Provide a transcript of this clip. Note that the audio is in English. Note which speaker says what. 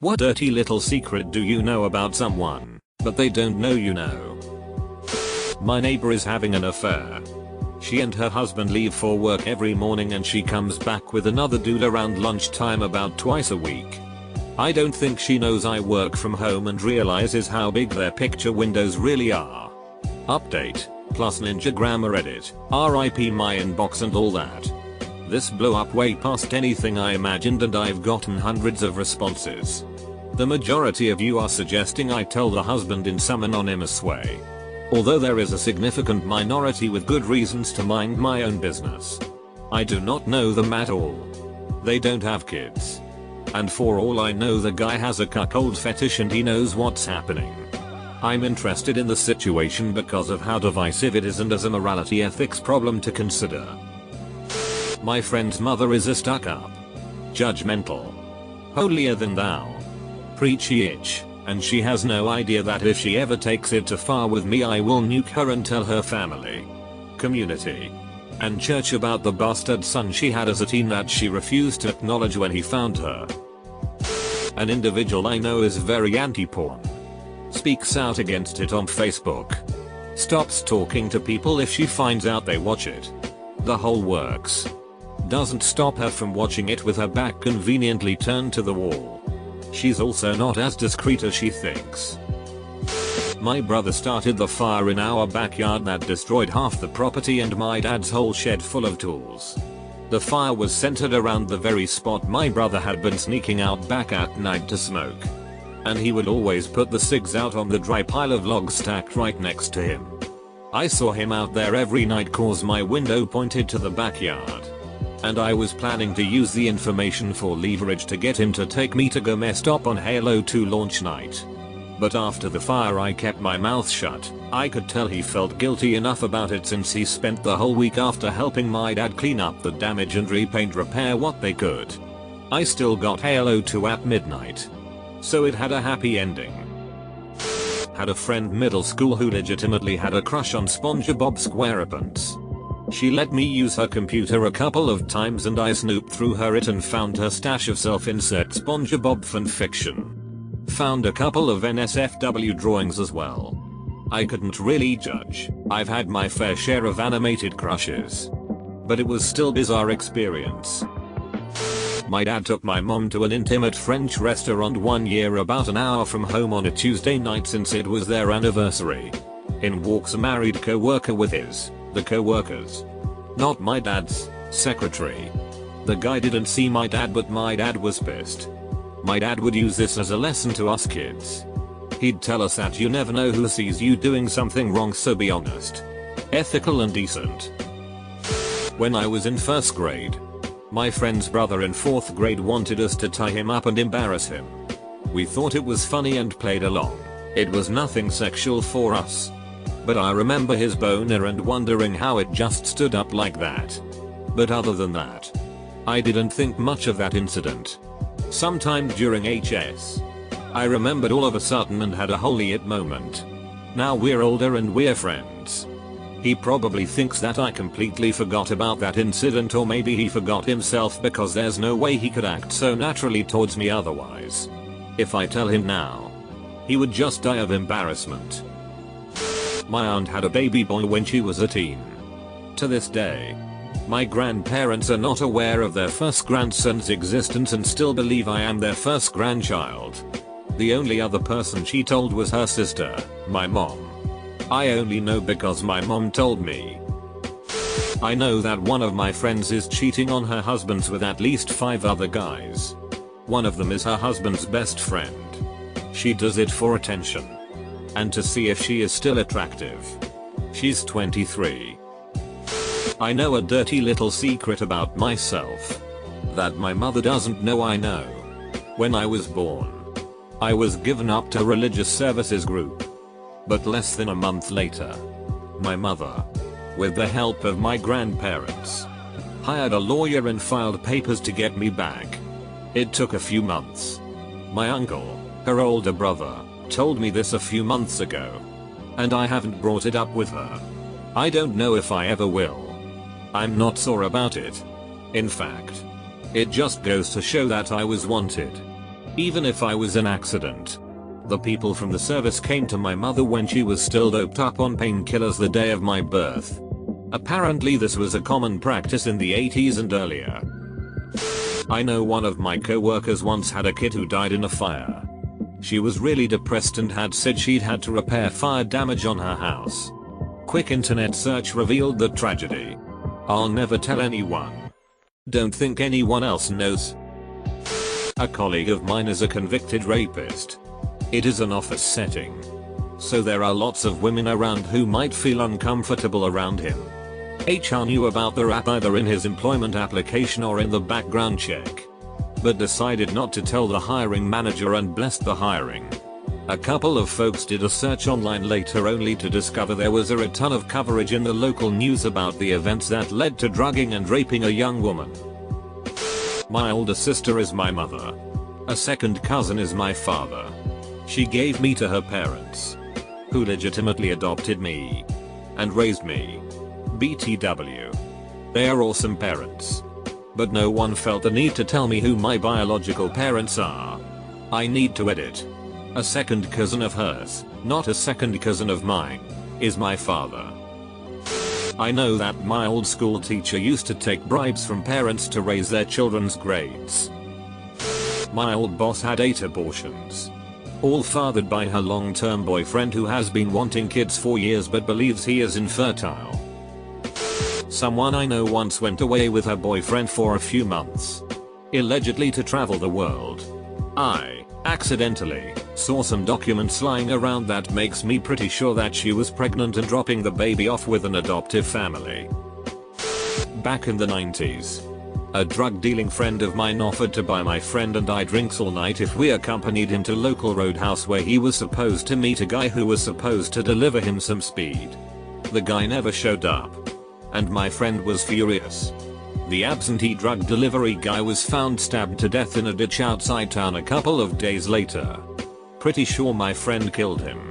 Speaker 1: What dirty little secret do you know about someone, but they don't know you know? My neighbor is having an affair. She and her husband leave for work every morning and she comes back with another dude around lunchtime about twice a week. I don't think she knows I work from home and realizes how big their picture windows really are. Update, plus Ninja Grammar Edit, RIP my inbox and all that. This blew up way past anything I imagined and I've gotten hundreds of responses. The majority of you are suggesting I tell the husband in some anonymous way. Although there is a significant minority with good reasons to mind my own business. I do not know them at all. They don't have kids. And for all I know the guy has a cuckold fetish and he knows what's happening. I'm interested in the situation because of how divisive it is and as a morality ethics problem to consider. My friend's mother is a stuck-up, judgmental, holier than thou, preachy itch, and she has no idea that if she ever takes it too far with me I will nuke her and tell her family, community, and church about the bastard son she had as a teen that she refused to acknowledge when he found her. An individual I know is very anti-porn. Speaks out against it on Facebook. Stops talking to people if she finds out they watch it. The whole works. Doesn't stop her from watching it with her back conveniently turned to the wall. She's also not as discreet as she thinks. My brother started the fire in our backyard that destroyed half the property and my dad's whole shed full of tools. The fire was centered around the very spot my brother had been sneaking out back at night to smoke. And he would always put the cigs out on the dry pile of logs stacked right next to him. I saw him out there every night cause my window pointed to the backyard. And I was planning to use the information for leverage to get him to take me to go messed up on Halo 2 launch night. But after the fire I kept my mouth shut. I could tell he felt guilty enough about it since he spent the whole week after helping my dad clean up the damage and repaint repair what they could. I still got Halo 2 at midnight. So it had a happy ending. Had a friend middle school who legitimately had a crush on SpongeBob SquarePants. She let me use her computer a couple of times and I snooped through her it and found her stash of self-insert SpongeBob fanfiction. Found a couple of NSFW drawings as well. I couldn't really judge, I've had my fair share of animated crushes. But it was still a bizarre experience. My dad took my mom to an intimate French restaurant one year about an hour from home on a Tuesday night since it was their anniversary. In walks a married co-worker with the co-workers. Not my dad's secretary. The guy didn't see my dad but my dad was pissed. My dad would use this as a lesson to us kids. He'd tell us that you never know who sees you doing something wrong, so be honest, ethical and decent. When I was in first grade, my friend's brother in 4th grade wanted us to tie him up and embarrass him. We thought it was funny and played along. It was nothing sexual for us. But I remember his boner and wondering how it just stood up like that. But other than that, I didn't think much of that incident. Sometime during HS, I remembered all of a sudden and had a holy it moment. Now we're older and we're friends. He probably thinks that I completely forgot about that incident, or maybe he forgot himself because there's no way he could act so naturally towards me otherwise. If I tell him now, he would just die of embarrassment. My aunt had a baby boy when she was a teen. To this day, my grandparents are not aware of their first grandson's existence and still believe I am their first grandchild. The only other person she told was her sister, my mom. I only know because my mom told me. I know that one of my friends is cheating on her husbands with at least 5 other guys. One of them is her husband's best friend. She does it for attention. And to see if she is still attractive. She's 23. I know a dirty little secret about myself. That my mother doesn't know I know. When I was born, I was given up to a religious services group. But less than a month later, my mother, with the help of my grandparents, hired a lawyer and filed papers to get me back. It took a few months. My uncle, her older brother, told me this a few months ago. And I haven't brought it up with her. I don't know if I ever will. I'm not sore about it. In fact, it just goes to show that I was wanted. even if I was an accident. The people from the service came to my mother when she was still doped up on painkillers the day of my birth. Apparently this was a common practice in the 80s and earlier. I know one of my co-workers once had a kid who died in a fire. She was really depressed and had said she'd had to repair fire damage on her house. Quick internet search revealed the tragedy. I'll never tell anyone. Don't think anyone else knows. A colleague of mine is a convicted rapist. It is an office setting, so there are lots of women around who might feel uncomfortable around him. HR knew about the rap either in his employment application or in the background check, but decided not to tell the hiring manager and blessed the hiring. A couple of folks did a search online later only to discover there was a ton of coverage in the local news about the events that led to drugging and raping a young woman. My older sister is my mother. A second cousin is my father. She gave me to her parents, who legitimately adopted me and raised me. BTW. They are awesome parents. But no one felt the need to tell me who my biological parents are. I need to edit. A second cousin of hers, not a second cousin of mine, is my father. I know that my old school teacher used to take bribes from parents to raise their children's grades. My old boss had 8 abortions, all fathered by her long-term boyfriend who has been wanting kids for years but believes he is infertile. Someone I know once went away with her boyfriend for a few months, allegedly to travel the world. I accidentally saw some documents lying around that makes me pretty sure that she was pregnant and dropping the baby off with an adoptive family. Back in the 90s, a drug dealing friend of mine offered to buy my friend and I drinks all night if we accompanied him to local roadhouse where he was supposed to meet a guy who was supposed to deliver him some speed. The guy never showed up, and my friend was furious. The absentee drug delivery guy was found stabbed to death in a ditch outside town a couple of days later. Pretty sure my friend killed him.